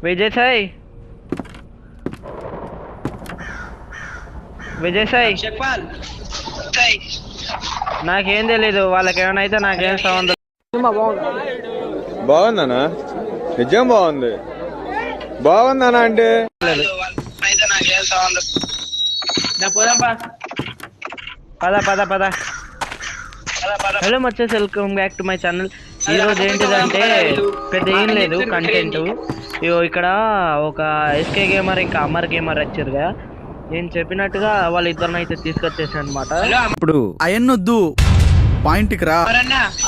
విజయ్ సాయి చెప్పాలి. నాకేం తెలీదు, వాళ్ళకి ఏమైనా అయితే నాకేం సంబంధం. బాగుందనా? నిజం బాగుంది. బాగుందనా అంటే పద పద పద. హలో మచ్చేసి, welcome back to my channel. ఈరోజు ఏంటిదంటే పెద్ద ఏం లేదు కంటెంట్. ఇక్కడ ఒక ఎస్కే గేమర్ ఇంకా అమర్ గేమర్ వచ్చారుగా, నేను చెప్పినట్టుగా వాళ్ళిద్దరిని అయితే తీసుకొచ్చేసాను అనమాట. ఇప్పుడు అయన్నొద్దు, పాయింట్కి రా.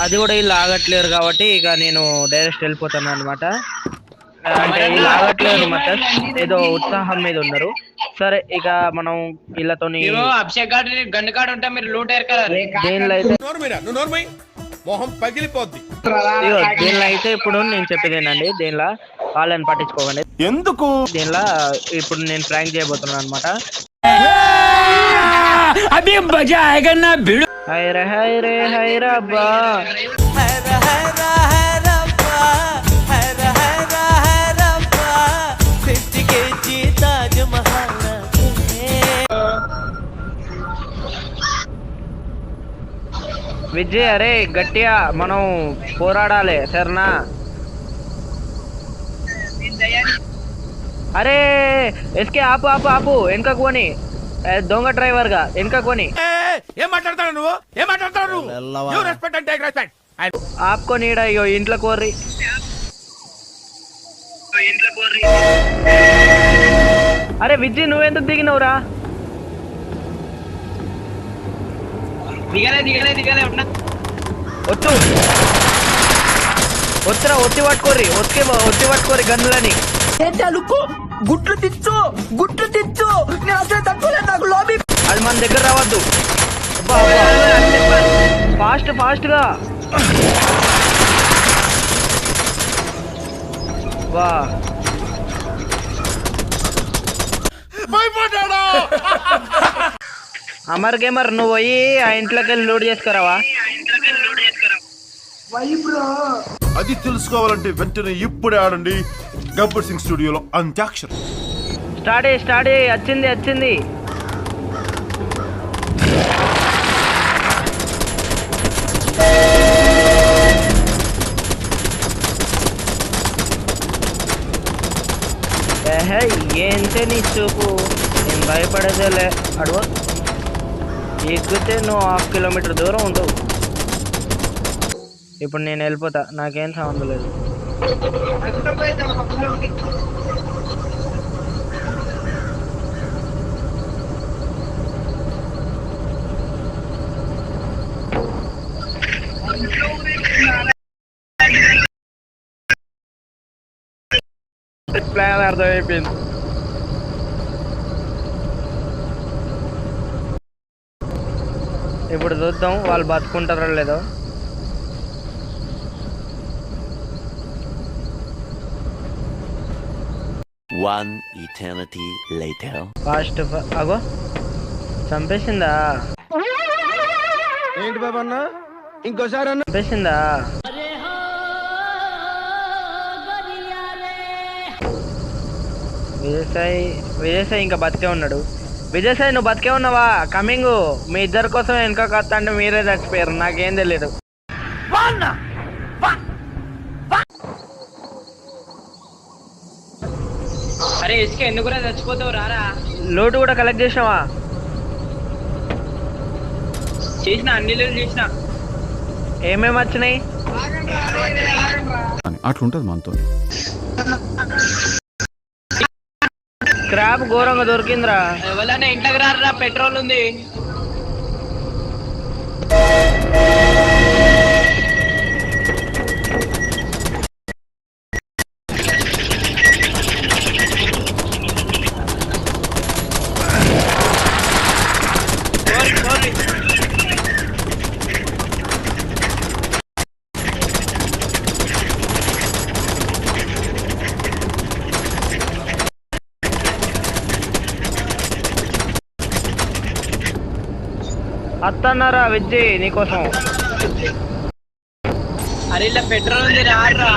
అది కూడా వీళ్ళు ఆగట్లేరు కాబట్టి ఇక నేను డైరెక్ట్ వెళ్ళిపోతాను అనమాట. అంటే వీళ్ళు ఆగట్లేరు అనమాట, ఏదో ఉత్సాహం మీద ఉన్నారు. సరే ఇక మనం వీళ్ళతోని దీనిలో అయితే ఇప్పుడు నేను చెప్పేదేనండి, దీనిలో వాళ్ళని పట్టించుకోకండి. ఎందుకు దీనిలో ఇప్పుడు నేను ప్రాంక్ చేయబోతున్నాను అనమాట. హైరే హైరే హైరబ్బా, విజయ్ అరే గట్టిగా మనం పోరాడాలి సరేనా? అరే ఎస్కే ఆపు ఆపు ఆపు, వెనకకు పోని, దొంగ డ్రైవర్ గా వెనకకు పోని. ఏం మాట్లాడతావు నువ్వు? ఏం మాట్లాడతావు నువ్వు? Respect and take respect. ఆపుకొని అయ్యో ఇంట్లో కోర్రి. అరే విజయ్ నువ్వెందుకు దిగినవురా? వచ్చు వచ్చురా, ఒత్తి పట్టుకోర్రి, ఒత్తి పట్టుకోర్రి గన్నులని. గుట్లు తెచ్చు అది మన దగ్గర రావద్దు. ఫాస్ట్ ఫాస్ట్ గా వా. అమర్ గేమర్ నువ్వు పోయి ఆ ఇంట్లోకి వెళ్ళి లోడ్ చేసుకురావా? అది తెలుసుకోవాలంటే వెంటనే ఇప్పుడే ఆడండి గబ్బర్ సింగ్ స్టూడియోలో అంత్యాక్షరం. స్టార్ట్ వచ్చింది. ఏంటే నీ చూపు, నేను భయపడేదేలే. అడుగు ఎక్కితే నువ్వు 1/2 కిలోమీటర్ దూరం ఉండవు. ఇప్పుడు నేను వెళ్ళిపోతా, నాకేం సంబంధం లేదు. ప్లాన్ అర్థమైపోయింది. ఇప్పుడు చూద్దాం వాళ్ళు బతుకుంటారో లేదో. ఫాస్ట్ అగో చంపేసిందా? ఏంటి బాబా అన్న, ఇంకోసారి అన్న చంపేసిందా? విజయసాయి ఇంకా బతికే ఉన్నాడు. విజయసాయి నువ్వు బతికే ఉన్నావా? కమింగ్ మీ ఇద్దరి కోసం వెనక కొత్త అంటే మీరే చచ్చిపోయారు, నాకేం తెలియదు. అరే ఇసుక ఎందుకు చచ్చిపోతావు రారా? లోటు కూడా కలెక్ట్ చేసినావా? చేసిన అన్ని లేలు చేసిన. ఏమేమి వచ్చినాయి? అట్లుంటది మనతో. స్క్రాప్ ఘోరంగా దొరికిందిరా. ఎవరైనా ఇంట్లోకి రారా, పెట్రోల్ ఉంది. అత్తన్నారా విజయ్ నీకోసం? అరే ఇలా పెట్రోల్ ఉంది రారా.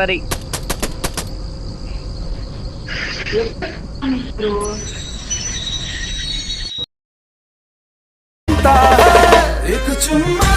చెప్పరి. एक चुम्मा